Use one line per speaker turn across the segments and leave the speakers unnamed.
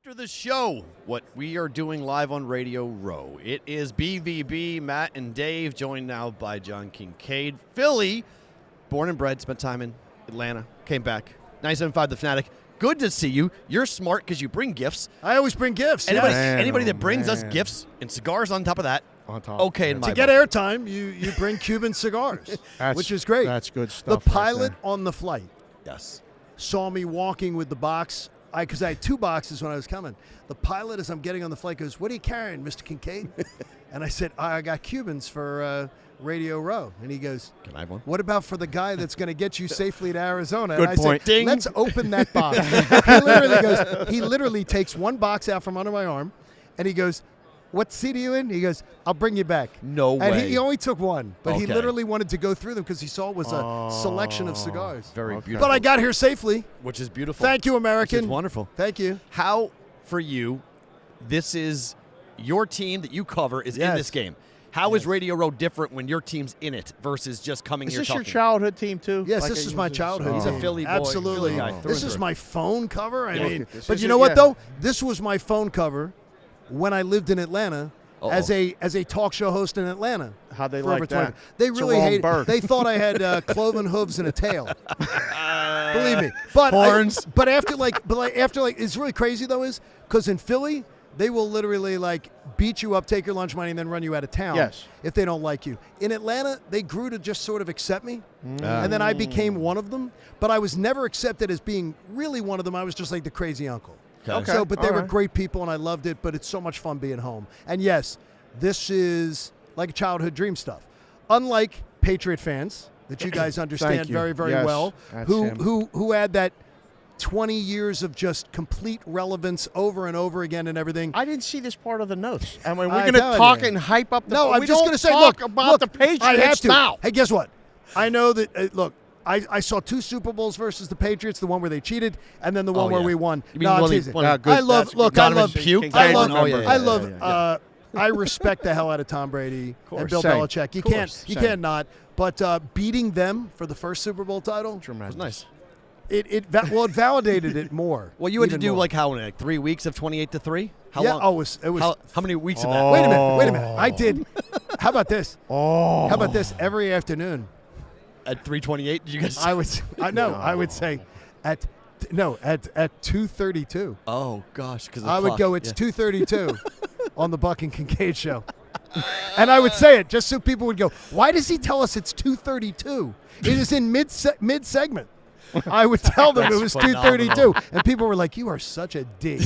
After the show, what we are doing live on Radio Row. It is BVB, Matt and Dave, joined now by John Kincade. Philly, born and bred, spent time in Atlanta, came back. 97.5 The Fanatic. Good to see you. You're smart because you bring gifts.
I always bring gifts.
Anybody that brings us gifts and cigars on top of that, okay in my
To get airtime, you bring Cuban cigars, which is great.
That's good stuff.
The pilot on the flight
Yes.
saw me walking with the box. Because I had two boxes when I was coming. The pilot, as I'm getting on the flight, goes, "What are you carrying, Mr. Kincade?" And I said, "I got Cubans for Radio Row." And he goes,
Can I have one?
"What about for the guy that's going to get you safely to Arizona?"
Good
and I
point.
said,
Ding.
"Let's open that box." He literally takes one box out from under my arm, and he goes, "What seat are you in?" He goes, "I'll bring you back."
No way.
And he only took one, but he
Okay.
literally wanted to go through them because he saw it was a selection of cigars.
Very
Okay.
beautiful.
But I got here safely.
Which is beautiful.
Thank you, American.
It's wonderful.
Thank you.
How, for you, this is your team that you cover is in
Yes.
this game. How is Radio Row different when your team's in it versus just coming
Is
here
this
talking?
your childhood team too?
Yes,
Like
this
it
is my
uses-
childhood.
He's a
team.
Philly boy,
Absolutely.
Philly guy through
This
and
is
through.
my phone cover. I mean,
This
but
is
you know
it,
what
yeah.
though? This was my phone cover when I lived in Atlanta as
Uh-oh.
a talk show host in Atlanta.
How'd they
for
like
over
that?
20. They really
Jerome
hated.
Burke.
They thought I had cloven hooves and a tail. Believe me. But
Horns.
but after it's really crazy though is because in Philly they will literally like beat you up, take your lunch money, and then run you out of town.
Yes.
If they don't like you. In Atlanta, they grew to just sort of accept me, and then I became one of them. But I was never accepted as being really one of them. I was just like the crazy uncle.
Okay.
So, but they
All
were
right.
great people, and I loved it. But it's so much fun being home. And yes, this is like childhood dream stuff. Unlike Patriot fans that you guys understand
you.
very, very
Yes,
well,
that's
who
him.
who had that 20 years of just complete relevance over and over again and everything.
I didn't see this part of the notes. I mean, we're
I'm
going to
telling
talk
you.
and hype up the.
No, I'm
we
just
don't
going to say,
talk
look,
about the
look,
Patriots
I have to.
now.
Hey, guess what? I know that. Look, I saw two Super Bowls versus the Patriots, the one where they cheated, and then the one where
yeah.
we won.
You mean
No,
one
it's
of
easy.
the- one of
the-
I love.
That's
Look,
good.
I
Donovan
love.
Puked.
I love.
Oh, yeah, yeah,
I
yeah,
love.
yeah.
I respect the hell out of Tom Brady
course.
and Bill
Same.
Belichick. You
Of
can't.
course.
You
Same.
can't not. But beating them for the first Super Bowl title,
Tremendous.
It was nice.
it validated it more.
Well, you had to
even
do
more.
like how many, like 3 weeks of 28-3? How
yeah.
long?
Oh, it was.
How many weeks of that?
Oh.
Wait a minute. Wait a minute. I did. How about this?
Oh.
How about this? Every afternoon,
At 3:28, did you guys?
I would. I would say, at 2:32.
Oh gosh, because
I would go. It's 2:32 on the Buck and Kincade show, and I would say it just so people would go, "Why does he tell us it's 2:32? It is in mid segment." I would tell them it
That's
was
phenomenal.
2:32, and people were like, "You are such a dick."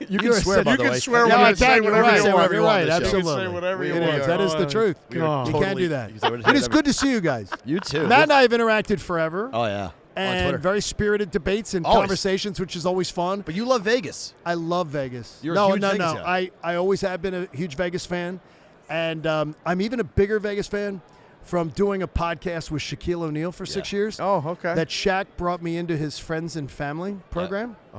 You
You're
can swear,
such-
by
You
the
can
way.
swear
Yeah,
when
I
you say
can. You're
whatever
right.
you
Say
want.
whatever
You're
you want
right.
on the show.
You can
Absolutely.
say whatever you
It
want.
is. That is the truth.
We are
You can't
totally-
do that.
you can say
It
whatever
is good to see you guys.
You too.
Matt and I have interacted forever.
Oh yeah. On
And
Twitter.
very spirited debates and
Always.
conversations, which is always fun.
But you love Vegas.
I love Vegas.
You're a
no,
huge
no,
Vegas
no.
guy.
I always have been a huge Vegas fan, and I'm even a bigger Vegas fan from doing a podcast with Shaquille O'Neal for 6 years.
Oh, okay.
That Shaq brought me into his friends and family program.
Oh.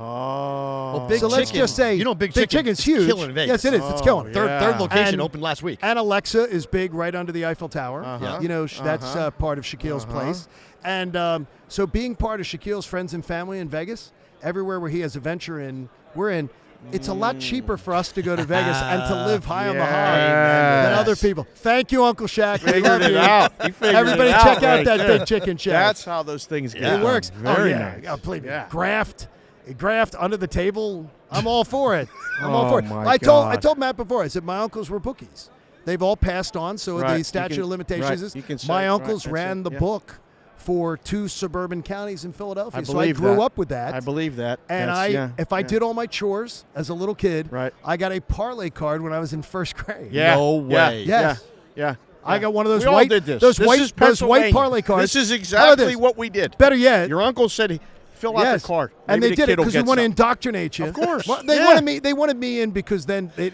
Well, Big
So let's
Chicken-
just say,
you know Big
Chicken's
is
huge.
killing Vegas.
Yes, it is. It's
Oh,
killing.
yeah.
Third location
And-
opened last week.
And Alexa is big right under the Eiffel Tower.
Uh-huh.
You know, that's part of Shaquille's place. And so being part of Shaquille's friends and family in Vegas, everywhere where he has a venture in, we're in, it's a lot cheaper for us to go to Vegas and to live high on the hog than
Yes.
other people. Thank you, Uncle Shaq. We
Figured
love
it
you.
out. He figured
Everybody
it
check
out
out
right
that
there.
Big Chicken Shack.
That's how those things get
It
done.
works.
Very
oh, yeah.
nice.
Oh, believe me.
Yeah.
Graft under the table. I'm all for it. I'm all
Oh,
for it.
my
I
God.
told Matt before. I said my uncles were bookies. They've all passed on, so
Right.
the
You
statute
can-
of limitations
right.
is
You can say-
my
right,
uncles
that's
ran
it.
the
Yeah.
book for 2 suburban counties in Philadelphia.
I
so I
believe
grew
that.
up with that.
I believe that.
And if I did all my chores as a little kid,
Right.
I got a parlay card when I was in first grade.
Yeah.
No
Yeah.
way.
Yes.
Yeah.
I got one of those
we all
white,
did this.
those
This
white,
is
those white
Pennsylvania.
parlay cards.
This is
How about
exactly
this?
what we did.
Better yet,
Your uncle said, fill out the card.
And
Maybe
they
the
did it
kid will
because we
get
want to
some.
indoctrinate you.
Of course.
Well, they
Yeah.
wanted me in because then they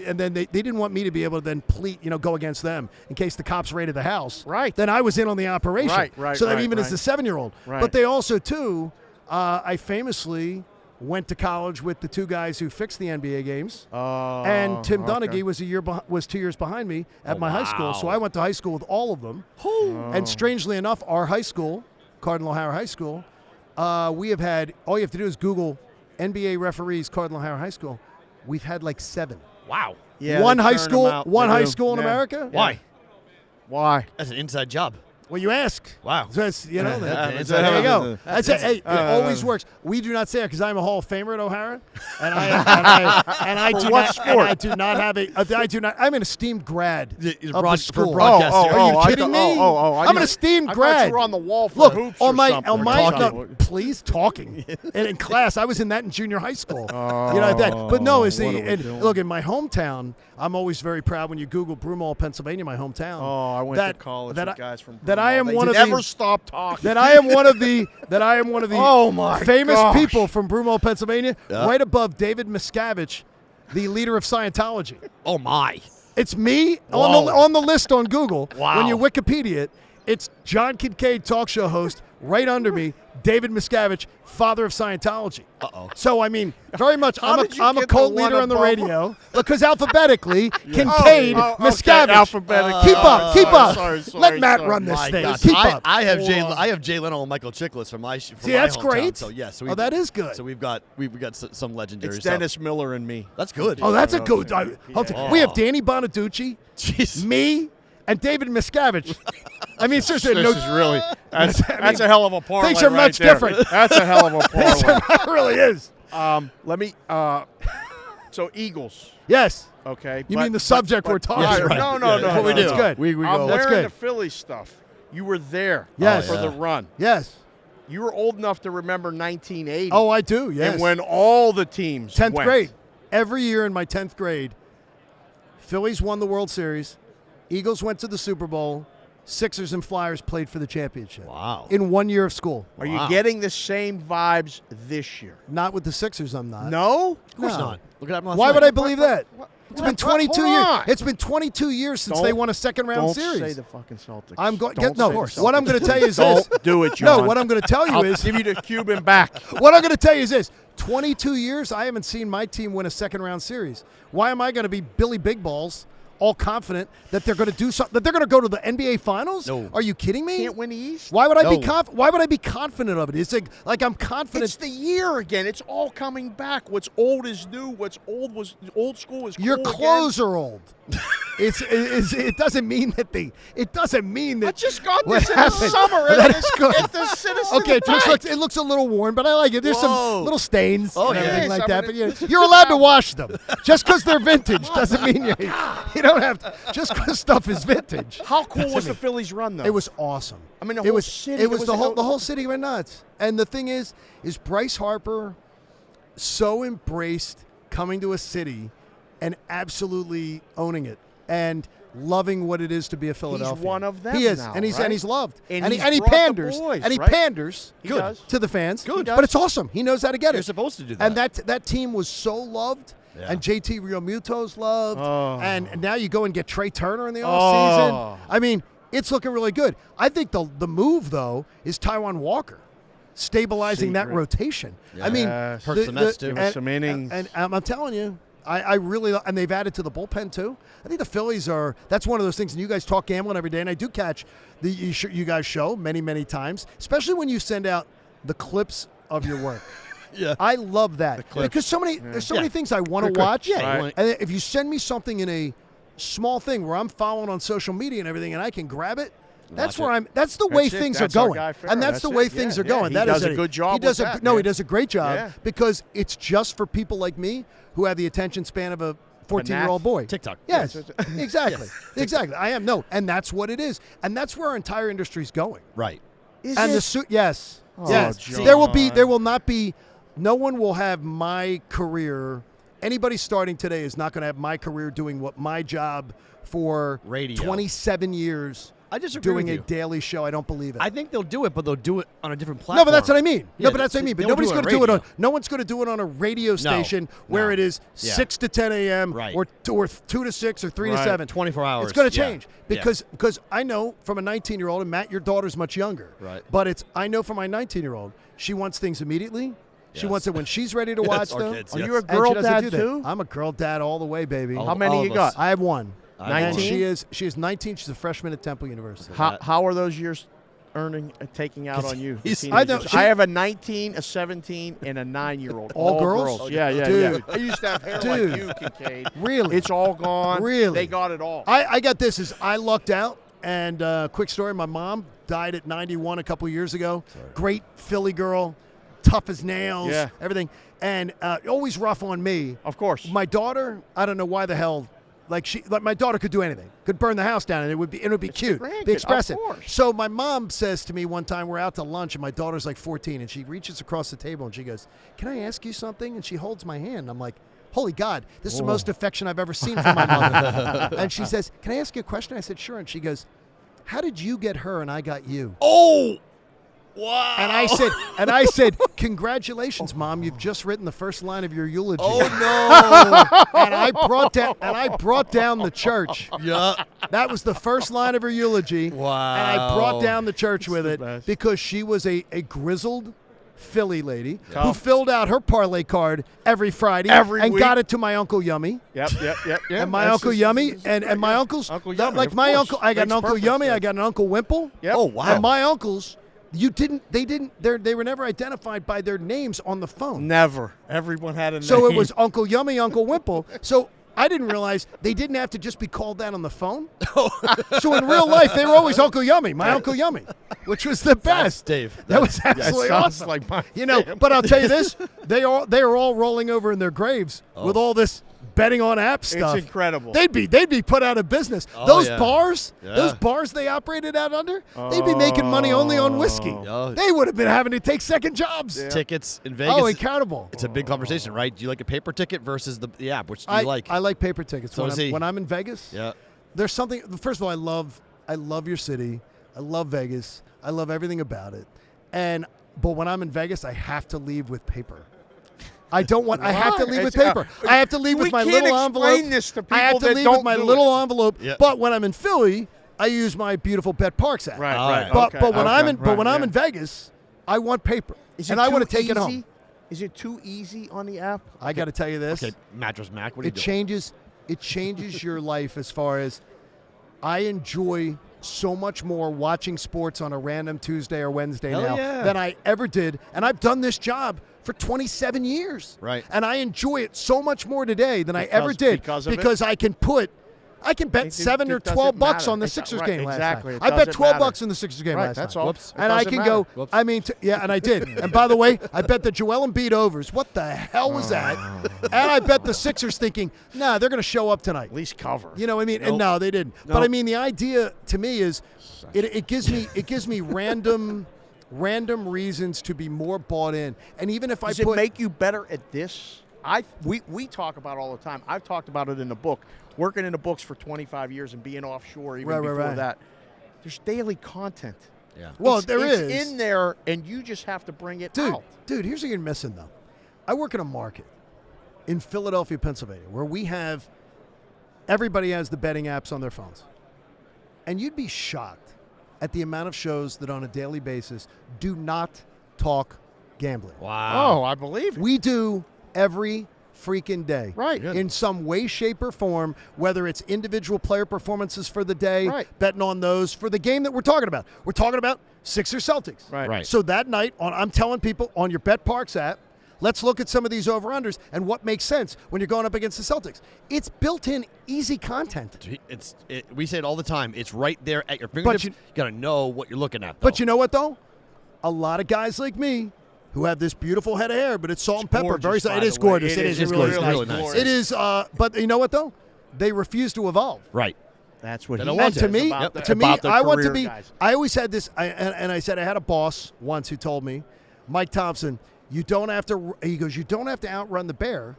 didn't want me to be able to then go against them in case the cops raided the house.
Right.
Then I was in on the operation.
Right,
So that
right,
even as
right.
a 7-year-old.
Right.
But they also too, I famously went to college with the 2 guys who fixed the NBA games.
Oh,
And Tim
okay.
Donaghy was 2 years behind me at my high school. So I went to high school with all of them.
Oh.
And strangely enough, our high school, Cardinal O'Hara High School, we have had, all you have to do is Google NBA referees, Cardinal O'Hara High School. We've had like 7.
Wow.
Yeah,
one
they
high
churn
school,
them out.
one
They
high
do.
school in
Yeah.
America.
Why?
Why?
That's an inside job.
Well, you ask.
Wow.
So it's, you know,
That's
there you go.
That's
That's it. Hey, it always works. We do not say it because I'm a Hall of Famer at O'Hara, and I do
what
not.
sport?
And I do not have a. I do not. I'm an esteemed grad of the school.
broadcast.
Are you
I
kidding me?
I
I'm an
thought-
esteemed
I thought
grad.
you were on the wall for
Look,
hoops
on
or
my
something.
on my
Talking.
please talking and in class. I was in that in junior high school. You know that. But no, it's
what are we
and
doing?
look in my hometown. I'm always very proud when you Google Broomall, Pennsylvania, my hometown.
Oh, I went
that,
to college
that
with
I,
guys from
that I
Broomall.
am
They
one of
never
the
stop talking.
that I am one of the
Oh my
famous
gosh.
people from Broomall, Pennsylvania, right above David Miscavige, the leader of Scientology.
Oh, my.
It's me
Whoa.
on the list on Google.
Wow.
When you Wikipedia it, it's John Kincade, talk show host, right under me, David Miscavige, father of Scientology.
Uh-oh.
So, I mean, very much,
How did you
I'm a
get the
cult
one
leader on the
above?
radio because alphabetically, Kincade,
okay,
Miscavige.
alphabetically.
Keep up, keep up.
Sorry,
Let Matt
sorry.
run this
My
thing.
gosh.
Keep up.
I have Jay Leno and Michael Chiklis from my
See,
my
that's
hometown.
great.
So yes,
Oh, that is good.
So we've got some legendary
It's
stuff.
Dennis Miller and me.
That's good.
Oh, that's a
Okay.
good.
Yeah.
We have Danny Bonaducci,
Jeez.
me, and David Miscavige. I mean, seriously,
This
no,
is really that's
I mean,
a hell of a parlay.
things are
right
much
there.
different.
That's a hell of a parlay.
it really is.
Let me. So Eagles.
Yes.
Okay.
You mean the subject we're talking
Yes,
about?
right.
No,
Yeah,
no,
that's
no.
what we
no,
do.
no.
good.
We
I'm
go.
That's
wearing
good.
the Philly stuff. You were there
Yes.
for
yeah.
the run.
Yes.
You were old enough to remember 1980.
Oh, I do. Yes.
And when all the teams
10th
went.
grade, every year in my 10th grade, Phillies won the World Series, Eagles went to the Super Bowl, Sixers and Flyers played for the championship.
Wow.
In 1 year of school.
Are
Wow.
you getting the same vibes this year?
Not with the Sixers, I'm not.
No?
Of course
No.
not. Look at that last
Why
night.
would I believe that? It's been
What?
22
Hold
years.
on.
It's been 22 years since
Don't-
they won a second round
Don't
series.
say the fucking Celtics.
I'm going.
Don't
No,
say the
what I'm
Celtics.
going to tell you is this.
Don't do it, John.
No, what I'm going to tell you
I'll
is
give you the Cuban back.
what I'm going to tell you is this. 22 years, I haven't seen my team win a second round series. Why am I going to be Billy Big Balls, all confident that they're going to do something? That they're going to go to the NBA Finals?
No.
Are you kidding me?
Can't win the East.
Why would I be
No.
Why would I be confident of it? It's like I'm confident.
It's the year again. It's all coming back. What's old is new. What's old school is
Your
cool
clothes are old. It doesn't mean that It doesn't mean that.
I just got
what
this in the
happened.
summer.
That is good.
At the Citizen
Okay, it
Bank.
looks a little worn, but I like it. There's some
Whoa.
little stains
Oh,
and
yeah.
everything
Yes,
like
I
that.
mean,
But you're allowed to wash them. Just because they're vintage doesn't mean you don't have to. Just because stuff is vintage.
How cool
Doesn't
was the
mean-
Phillies run though?
It was awesome.
I mean, the
it
whole
was,
city.
It was the whole city went nuts. And the thing is Bryce Harper so embraced coming to a city and absolutely owning it and loving what it is to be a Philadelphia.
one of them
He is,
now,
and he's
right?
loved,
And
and
he's
he
brought the
panders,
boys,
and he
right?
panders
He does.
to the fans.
Good.
But it's awesome. He knows how to get
You're
it.
supposed to do that.
And that team was so loved.
Yeah.
And JT Realmuto's loved.
Oh.
And now you go and get Trey Turner in the
Oh.
offseason. I mean, it's looking really good. I think the move, though, is Taiwan Walker stabilizing that
Secret.
rotation. I mean,
Yes.
Hurts the Mets, too.
Give us some innings.
And I'm telling you, I really – and they've added to the bullpen, too. I think the Phillies are – that's one of those things. And you guys talk gambling every day, and I do catch you guys show many, many times, especially when you send out the clips of your work.
yeah.
I love that
clips.
because there's so
Yeah.
many things I want to
Quick.
watch.
Yeah, you
Right.
want-
And if you send me something in a small thing where I'm following on social media and everything, and I can grab it, that's
Watch
where
it.
I'm. That's the way
That's it.
things
That's
are
our
going,
guy, Farrah.
and that's the
That's
way
it.
things
Yeah,
are going.
yeah.
That
He
is
does a good job
He does
with
a
that,
no. He
man.
does a great job
Yeah.
because it's just for people like me who have the attention span of a 14-year-old boy.
TikTok.
Yes,
Yes.
exactly, exactly. I am and that's what it is, and that's where our entire industry is going.
Right.
Is
And
it?
the suit, yes,
Oh,
yes.
John.
There will not be. No one will have my career. Anybody starting today is not going to have my career doing what my job for
Radio.
27 years
I disagree
doing
with
a
you.
daily show. I don't believe it.
I think they'll do it, but they'll do it on a different platform.
No, but that's what I mean.
Yeah,
no, but that's what I mean. But
they'll
nobody's
do
going
it
to do it on.
radio.
No one's going to do it on a radio station where
no.
it is
Yeah.
6 to 10 a.m.
Right.
or 2 to 6 or 3 to
Right.
7.
24 hours.
It's going to
Yeah.
change
Yeah.
because I know from a 19-year-old, and Matt, your daughter's much younger.
Right.
But I know from my 19-year-old, she wants things immediately. She
Yes.
wants it when she's ready to
Yes,
watch
our
them.
kids,
Are
yes.
you a
And she
girl
doesn't
dad
do that.
too?
I'm a girl dad all the way, baby.
All-
How many
all
you
of
got?
us.
I have one.
19?
And she is 19. She's a freshman at Temple University.
How are those years taking out on you.
he's-
I
know,
I have a 19, a 17, and a 9-year-old.
All girls?
Yeah.
Dude.
I used to have hair
Dude.
like you, Kincaid.
Really?
It's all gone.
Really?
They got it all.
I got this. Is I lucked out. And quick story, my mom died at 91 a couple years ago. Great Philly girl, tough as nails, everything. And always rough on me.
Of course.
My daughter, I don't know why the hell, like my daughter could do anything. Could burn the house down and it would be cute. Be expressive.
Of course.
So my mom says to me one time, we're out to lunch and my daughter's like 14 and she reaches across the table and she goes, "Can I ask you something?" And she holds my hand. I'm like, holy God, this is the most affection I've ever seen from my mother. And she says, "Can I ask you a question?" I said, "Sure." And she goes, "How did you get her and I got you?"
Oh, wow.
And I said, "Congratulations, Mom. You've just written the first line of your eulogy."
Oh no.
And I brought down the church.
Yeah.
That was the first line of her eulogy.
Wow.
And I brought down the church with
the
it
best.
because she was a grizzled Philly lady who filled out her parlay card every Friday and
week.
got it to my Uncle Yummy.
Yep.
And my Uncle Yummy and my uncles,
Uncle Yummy,
like
of
my
course.
uncle, I got an
Makes
Uncle
perfect
Yummy, I
sense.
got an Uncle Wimple.
Yep.
Oh wow.
And my uncles, they were never identified by their names on the phone.
Never. Everyone had a name.
So it was Uncle Yummy, Uncle Wimple. So I didn't realize they didn't have to just be called that on the phone. So in real life, they were always Uncle Yummy, my Uncle Yummy, which was the best.
Dave.
That was absolutely
sounds
awesome.
like my
But I'll tell you this: they are all rolling over in their graves with all this betting on app stuff.
It's incredible.
They'd be put out of business.
Oh,
Those
yeah.
bars,
Yeah.
those bars they operated out under, they'd be making money only on whiskey.
Oh.
They would have been having to take second jobs.
Tickets in Vegas.
Oh, incredible.
It's a big conversation, right? Do you like a paper ticket versus the app? Which do you like?
I like paper tickets.
So does he.
When I'm in Vegas,
Yeah.
there's something. First of all, I love your city. I love Vegas. I love everything about it. But when I'm in Vegas, I have to leave with paper. I don't want. I have to leave with paper. I have to leave with my little envelope.
We can't explain this to people
I have to
that
leave
don't
with my
do
little
it.
envelope.
Yeah.
But when I'm in Philly, I use my beautiful Bet Parks app.
Right,
All
right.
right.
But
okay,
but when I'm in
okay, right,
I'm
yeah.
in Vegas, I want paper,
Is it
and I
too
want to take it
easy?
home.
Is it too easy on the app?
I got to tell you this.
Okay, Mattress Mac. What are you
It
doing?
changes your life as far as I enjoy so much more watching sports on a random Tuesday or Wednesday
Hell
now
yeah.
than I ever did. And I've done this job for 27 years.
Right.
And I enjoy it so much more today than I ever did
because of it?
because I can bet
It
7 or
doesn't
12 bucks
matter.
on the
Exactly,
Sixers
right,
game last
exactly.
night.
It
I bet
doesn't
12
matter.
bucks on the Sixers game
Right,
last
that's
night.
all.
Whoops.
And I can go,
Whoops.
I mean, and I did. And by the way, I bet the Joel Embiid overs. What the hell was that? And I bet the Sixers thinking, nah, they're going to show up tonight.
At least cover.
You know what I mean? And
Nope.
no, they didn't. But I
Nope.
mean, the idea to me is it gives me random reasons to be more bought in. And even if
Does
I
it
put
make you better at this? We talk about it all the time. I've talked about it in the book. Working in the books for 25 years and being offshore even
Right,
before
right.
that. There's daily content.
Yeah.
well,
it's,
there
it's
is.
in there, and you just have to bring it out.
Dude, here's what you're missing though. I work in a market in Philadelphia, Pennsylvania, where everybody has the betting apps on their phones. And you'd be shocked at the amount of shows that on a daily basis do not talk gambling.
Wow.
Oh, I believe it.
We do every freaking day.
Right.
In some way, shape, or form, whether it's individual player performances for the day,
Right.
betting on those for the game that we're talking about. We're talking about Sixers Celtics.
Right.
Right.
So that night, I'm telling people on your Bet Parks app, let's look at some of these over-unders and what makes sense when you're going up against the Celtics. It's built-in, easy content.
We say it all the time. It's right there at your fingertips. You got to know what you're looking at. Though.
But you know what, though? A lot of guys like me who have this beautiful head of hair, but it's salt and pepper.
gorgeous, by
It is
the way.
gorgeous.
It
It
is
is. It really
gorgeous.
is nice.
Really nice.
Glorious.
It is. But you know what, though? They refuse to evolve.
right.
That's what
They
he
don't
And
want
to
to.
me,
about the-
to me,
about the
I want to
career
be.
guys.
I always had this, and I said I had a boss once who told me, Mike Thompson, you don't have to. He goes, you don't have to outrun the bear.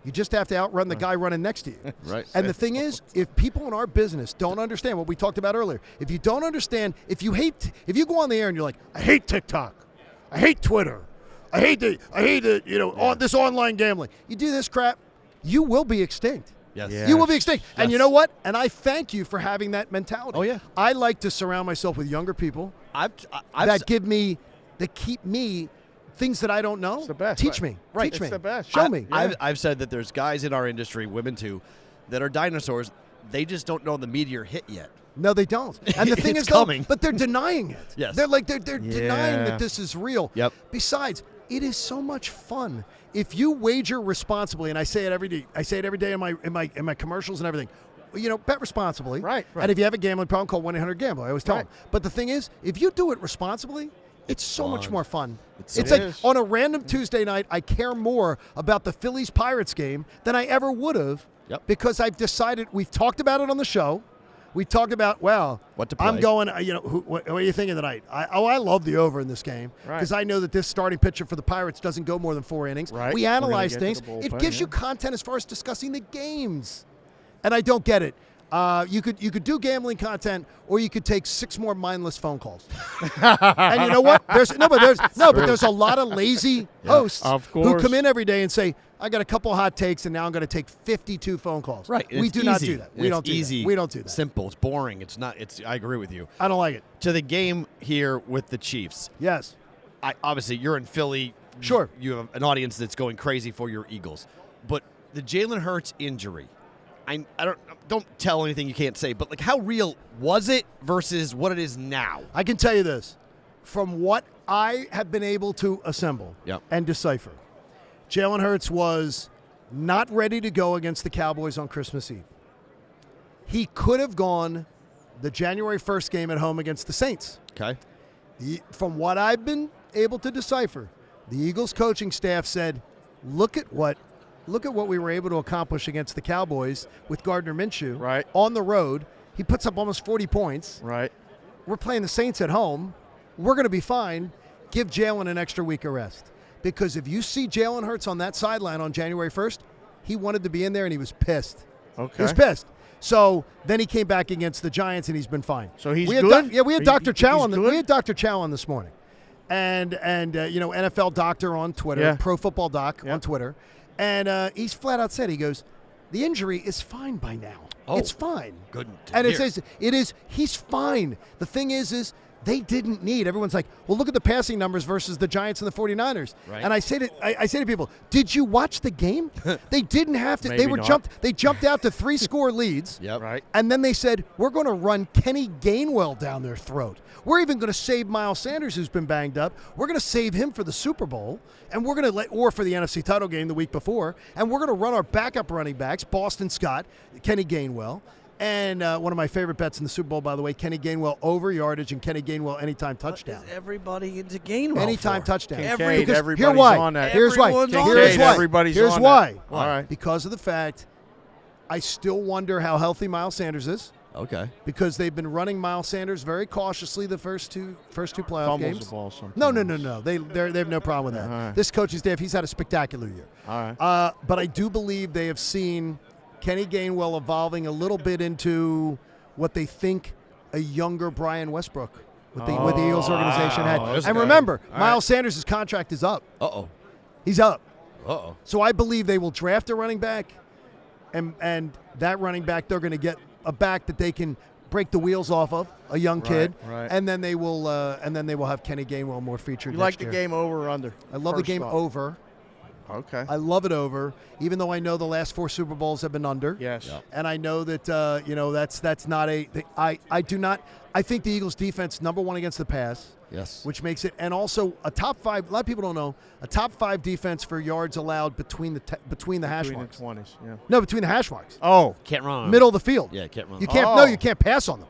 You just have to outrun the guy running next to you.
Right.
And the thing is, if people in our business don't understand what we talked about earlier, if you don't understand, if you go on the air and you're like, I hate TikTok, I hate Twitter, I hate this online gambling. You do this crap, you will be extinct.
Yes.
Yeah.
You will be extinct. And you
Yes.
know what? And I thank you for having that mentality.
Oh, yeah.
I like to surround myself with younger people
I've
that keep me things that I don't know.
It's the best.
Teach
Right.
me.
Right.
Teach
It's
me.
the best.
Show me.
I've said that there's guys in our industry, women too, that are dinosaurs. They just don't know the meteor hit yet.
No, they don't. And the thing
It's
is, though,
coming.
but they're denying it.
Yes.
They're denying
Yeah.
that this is real.
Yep.
Besides, it is so much fun if you wager responsibly, and I say it every day. I say it every day in my commercials and everything. Bet responsibly.
Right.
And if you have a gambling problem, call 1-800-GAMBLER. I always tell them. But the thing is, if you do it responsibly, it's so much more fun. It's like
is.
on a random Tuesday night, I care more about the Phillies-Pirates game than I ever would have because I've decided, we've talked about it on the show. We talked about,
what to play.
I'm going, what are you thinking tonight? I love the over in this game because I know that this starting pitcher for the Pirates doesn't go more than 4 innings.
Right.
We
We're gonna
analyze
get to
things.
the bullpen,
It gives you content as far as discussing the games. And I don't get it. You could do gambling content, or you could take 6 more mindless phone calls. And you know what? There's a lot of lazy hosts
Of
who
course.
come in every day and say, I got a couple of hot takes, and now I'm going to take 52 phone calls.
Right.
We do not do that. We don't do
easy.
that. We don't do that.
Simple. It's boring. It's not. I agree with you.
I don't like it.
To the game here with the Chiefs.
Yes.
Obviously, you're in Philly.
Sure.
You have an audience that's going crazy for your Eagles. But the Jalen Hurts injury, I don't tell anything you can't say, but how real was it versus what it is now?
I can tell you this. From what I have been able to assemble and decipher, Jalen Hurts was not ready to go against the Cowboys on Christmas Eve. He could have gone the January 1st game at home against the Saints.
Okay.
From what I've been able to decipher, the Eagles coaching staff said, look at what we were able to accomplish against the Cowboys with Gardner Minshew on the road. He puts up almost 40 points.
Right.
We're playing the Saints at home. We're going to be fine. Give Jalen an extra week of rest. Because if you see Jalen Hurts on that sideline on January 1st, he wanted to be in there and he was pissed.
Okay.
He was pissed. So then he came back against the Giants and he's been fine.
So he's
good?
good?
We had Dr. Chow on
good?
we had Dr. Chow on this morning. And NFL Doctor on Twitter, Pro Football Doc on Twitter. And he's flat out said, he goes, the injury is fine by now.
Oh,
it's fine.
Good.
And it says, he's fine. The thing is they didn't need. Everyone's like, well, look at the passing numbers versus the Giants and the 49ers.
Right.
And I say to people, did you watch the game? They didn't have to.
Maybe
They jumped out to 3-score leads.
Yep.
Right.
And then they said, we're going to run Kenny Gainwell down their throat. We're even going to save Miles Sanders, who's been banged up. We're going to save him for the Super Bowl, and we're going to or for the NFC title game the week before, and we're going to run our backup running backs, Boston Scott, Kenny Gainwell, and one of my favorite bets in the Super Bowl, by the way, Kenny Gainwell over yardage and Kenny Gainwell anytime touchdown.
What is everybody into Gainwell
Anytime
for?
touchdown.
Kincade,
Because
everybody's
here's why.
on that.
Here's why.
Everyone's on
Here's
it.
why.
Everybody's
Here's
on
why.
that. All right.
Because of the fact, I still wonder how healthy Miles Sanders is.
Okay.
Because they've been running Miles Sanders very cautiously the first two playoff
Fumbles
games.
the ball sometimes.
No. They have no problem with that.
All right.
This coaching staff, he's had a spectacular year.
All right.
But I do believe they have seen Kenny Gainwell evolving a little bit into what they think a younger Brian Westbrook with the Eagles organization had.
this
And
guy.
remember,
All
Miles Sanders' contract is up.
Uh-oh.
He's up.
Uh-oh.
So I believe they will draft a running back, and that running back, they're going to get a back that they can break the wheels off of, a young kid,
right.
and then they will have Kenny Gainwell more featured.
You
next
like the
year.
game over or under?
I love the
First
game
thought.
over.
Okay.
I love it over, even though I know the last 4 Super Bowls have been under.
Yes.
Yep.
And I know that that's not a. I do not. I think the Eagles' defense #1 against the pass.
Yes.
Which makes it, and also a top 5. A lot of people don't know a top 5 defense for yards allowed between the hash
Between the
marks.
20s, yeah.
No, between the hash marks.
Oh.
Can't run on him.
Middle of the field.
Yeah, can't run.
You
on
can't.
Oh.
No, you can't pass on them.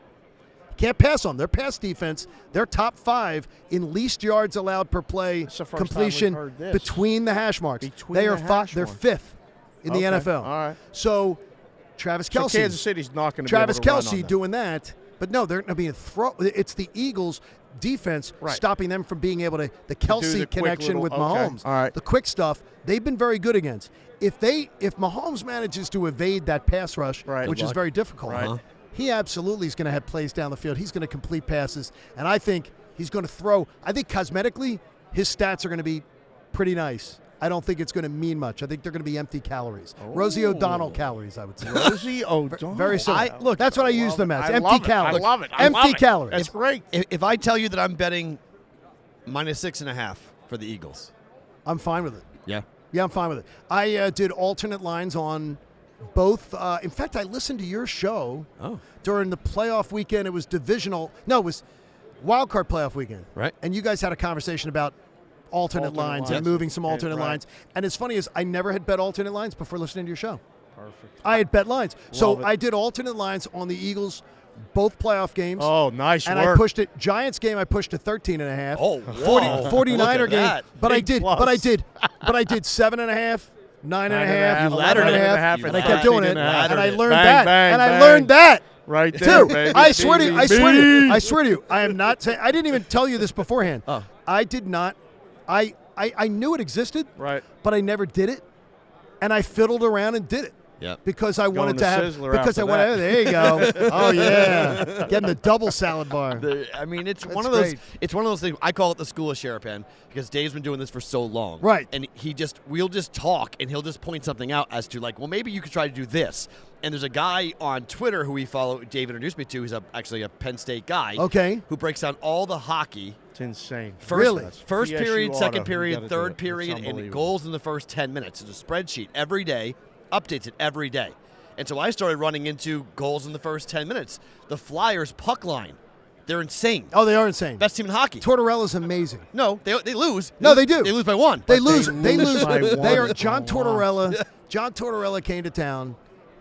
You can't pass on them. Their pass defense. They're top 5 in least yards allowed per play
It's the first time we've
completion
heard this.
between the hash marks.
Between
they
the
are
hash
They're
marks.
5th in the
Okay.
NFL.
All right.
So Travis
So
Kelce.
Kansas City's not going to
Travis
be able to run on
Kelce
them.
doing that, but no, they're going to be a throw. It's the Eagles' defense
Right.
stopping them from being able to the
do
Kelce
the quick
connection
little-
with
okay.
Mahomes.
All right.
The quick stuff they've been very good against. If Mahomes manages to evade that pass rush,
Right.
which
Good
is
luck.
very difficult,
Right.
he absolutely is going to have plays down the field. He's going to complete passes, and I think he's going to throw. I think cosmetically, his stats are going to be pretty nice. I don't think it's going to mean much. I think they're going to be empty calories. Rosie O'Donnell calories, I would say.
Rosie O'Donnell.
Very similar.
Look,
that's what I use them as.
I
Empty
love it.
calories.
I love it. I
Empty
love it.
calories.
That's great.
If I tell you that I'm betting -6.5 for the Eagles.
I'm fine with it.
Yeah.
Yeah, I'm fine with it. I did alternate lines on both. In fact, I listened to your show during the playoff weekend. It was divisional. No, it was wild card playoff weekend.
Right.
And you guys had a conversation about alternate lines and moving some alternate lines. And as funny as I never had bet alternate lines before listening to your show.
Perfect.
I had bet lines. So
it.
I did alternate lines on the Eagles, both playoff games.
Oh, nice
and
work.
I pushed it. Giants game, I pushed to 13.5.
Oh,
49er game.
that.
But I
Big
did.
plus.
But I did 7.5. 9.5,
You
laddered it.
11.5, and I kept doing it, and I learned
Bang,
that,
bang,
and I
bang.
learned that
Right there,
too.
baby.
I swear to you, I swear to you, I am not saying. I didn't even tell you this beforehand.
Oh.
I did not. I knew it existed,
Right.
but I never did it, and I fiddled around and did it.
Yep.
Because I wanted
to
to have.
Sizzler
Because I
after
wanted.
that.
There you go. Oh yeah, getting the double salad bar.
I mean, it's
That's
one of those.
great.
It's one of those things. I call it the school of Sharapan because Dave's been doing this for so long.
Right.
And we'll just talk, and he'll just point something out as to like, well, maybe you could try to do this. And there's a guy on Twitter who we follow. Dave introduced me to. He's actually a Penn State guy.
Okay.
Who breaks down all the hockey.
It's insane.
Really?
First
PSU
period,
auto.
second
You
period,
gotta do
third
it. It's
period, and
unbelievable.
goals in the first 10 minutes. It's a spreadsheet every day, updates it every day. And so I started running into goals in the first 10 minutes. The Flyers puck line, they're insane.
Oh, they are insane.
Best team in hockey.
Tortorella's amazing.
No, they lose.
No, they do.
They lose by one.
They
But
lose.
they
They
lose
lose.
by
They are
one.
John
Oh, wow.
Tortorella. John Tortorella came to town,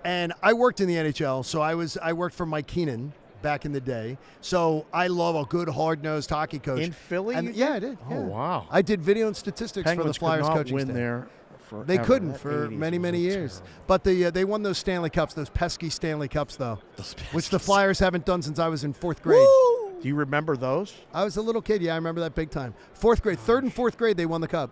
and I worked in the NHL. So I worked for Mike Keenan back in the day. So I love a good hard-nosed hockey coach.
In Philly?
And,
you
yeah,
did?
I did.
Oh,
yeah.
wow.
I did video and statistics
Penguins
for the Flyers
could not
coaching
win
staff.
there.
They
forever.
couldn't
That
for
80s
many,
was
many years.
terrible.
But they won those Stanley Cups, those pesky Stanley Cups, though, which the Flyers haven't done since I was in fourth grade.
Do you remember those?
I was a little kid. Yeah, I remember that big time. Fourth grade, third and fourth grade, they won the cup.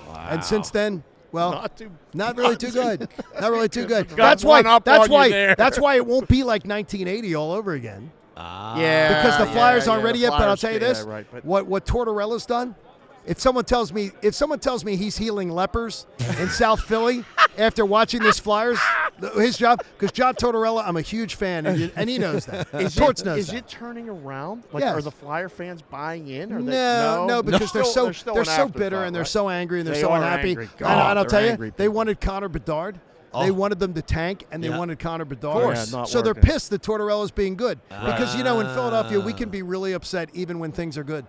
Wow.
And since then, well,
Not
really too good. Not really too good.
Got
That's
one
why.
up
That's
on you
why.
there.
That's why it won't be like 1980 all over again.
Yeah,
Because the Flyers aren't
yeah,
ready
the
yet. But I'll
Flyers-
tell you
yeah,
this:
right, but-
what Tortorella's done. If someone tells me he's healing lepers in South Philly after watching this Flyers, his job, because John Tortorella, I'm a huge fan, and he knows that. Torts knows
Is
that.
it turning around? Like,
Yes.
are the Flyer fans buying in? Or
No, because they're so
still
they're
an
so bitter
afterthought,
and they're
right?
so angry and they're
They
so
are
unhappy.
angry.
And,
God,
I'll tell
they're
you,
angry
they
people.
wanted Connor Bedard. They wanted them to tank, and they
Yeah.
wanted Connor Bedard.
course. Yeah, not
so they're
working.
pissed that Tortorella's being good. Because, in Philadelphia, we can be really upset even when things are good.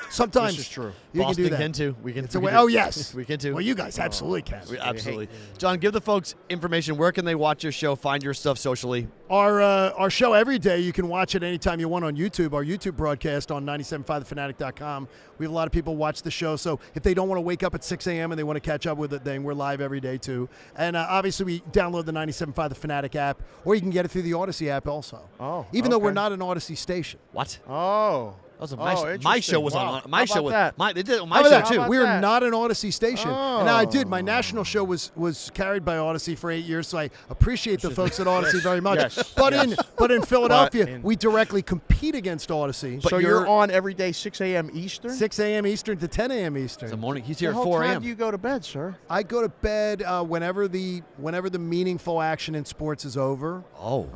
Sometimes
This is true.
you
Boston
can do that.
can too. We can.
It's a
we
way.
can do-
Oh, yes.
we can too.
Well, you guys absolutely can.
We absolutely. John, give the folks information. Where can they watch your show, find your stuff socially?
Our show every day, you can watch it anytime you want on YouTube. Our YouTube broadcast on 975thefanatic.com. We have a lot of people watch the show, so if they don't want to wake up at 6 a.m. and they want to catch up with it, then we're live every day too. And obviously, we download the 97.5 The Fanatic app, or you can get it through the Odyssey app also.
Oh,
even though we're
okay.
not an Odyssey station.
What?
Oh.
That was a
Oh,
my show
interesting.
was
Wow.
on. My
How
show
about
was
that?
They did it on
How
my
about
show
that?
too.
We're
that?
not an Odyssey station. And I did. My
Oh.
national show was carried by Odyssey for 8 years, so I appreciate the folks at Odyssey very much.
Yes.
But in Philadelphia,
in-
we directly compete against Odyssey.
So you're on every day, 6 a.m. Eastern?
6 a.m. Eastern to 10 a.m.
It's the
Eastern.
morning. He's here
The
at
whole
4
time
a.m.
do you go to bed, sir?
I go to bed whenever the meaningful action in sports is over.
Oh.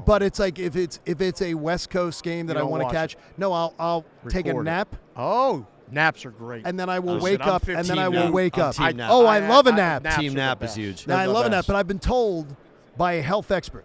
But it's like if it's a West Coast game that
You
I
don't
want to
watch
catch, no, I'll take a
Record it.
nap
Oh, naps are great.
and then I will
Listen,
wake
I'm
up and then I
15
will
now.
wake
I'm
up.
team nap.
Oh, I love a nap.
naps
Team
are the
nap is
best.
huge.
Now, I
They're the
love a nap,
best.
but I've been told by a health expert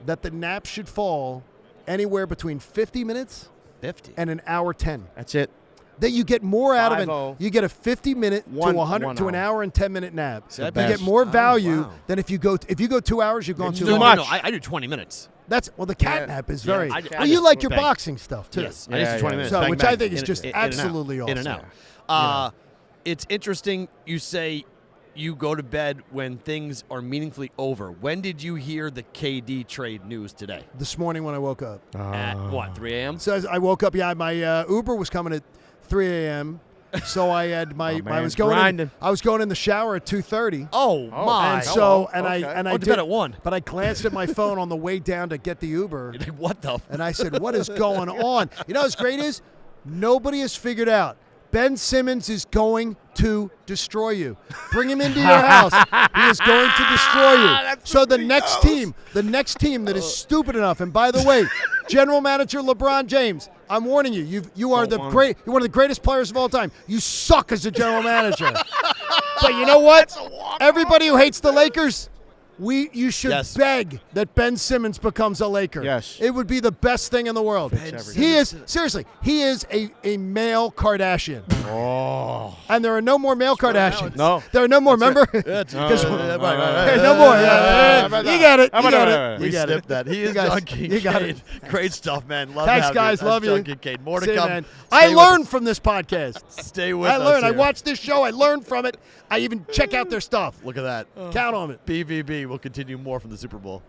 that the nap should fall anywhere between 50 minutes
50.
and an hour 10.
That's it.
That you get more out of
5-0.
it. You get a 50-minute to
One
100 to an
hour.
hour and 10-minute nap.
See, I
You
bet-
get more
Oh,
value
wow.
than if you go 2 hours. You've gone too
No,
long.
no, I do 20 minutes.
The cat
Yeah.
nap is
Yeah,
very.
I
well, you
just
like your
bang.
boxing stuff too.
Yes, I used to
Yeah,
20
yeah.
minutes.
So,
bang,
which I
bang,
think is
in-
just
in and out.
absolutely
In and
awesome.
out. It's interesting you say you go to bed when things are meaningfully over. When did you hear the KD trade news today?
This morning when I woke up.
At what, 3 a.m.?
So as I woke up. Yeah, my Uber was coming at 3 a.m. So I had I
man,
was going.
grinding.
I was going in the shower at 2:30.
Oh, my.
And so and
okay.
I
Oh, to
did
bed at 1.
But I glanced at my phone on the way down to get the Uber,
What the?
and I said, "What is going on?" You know what's great is nobody has figured out. Ben Simmons is going to destroy you. Bring him into your house. He is going to destroy you. So the next team that is stupid enough, and by the way, General Manager LeBron James, I'm warning you. You are
Don't
the
want
great. You're one of the greatest players of all time. You suck as a general manager. But you know what? Everybody who hates the Lakers, You should
Yes.
beg that Ben Simmons becomes a Laker.
Yes.
It would be the best thing in the world. He is, seriously, he is a male Kardashian.
Oh.
And there are no more male Kardashians.
No.
There are no more, remember?
That's
Because-
right.
There's no more. Yeah. You got it. You got it.
We
You got
snipped
it.
that. He is
guys-
John
you got
Kincade. Great stuff, man. Love
Thanks,
having
guys.
That's
Love
John
you.
Kincade. More to
See you,
come.
man.
Stay
I
with
learned
us.
from this podcast.
Stay with
I
us.
learned. I
here.
watched this show. I learned from it. I even check out their stuff.
Look at that.
Count on it.
BVB will continue more from the Super Bowl.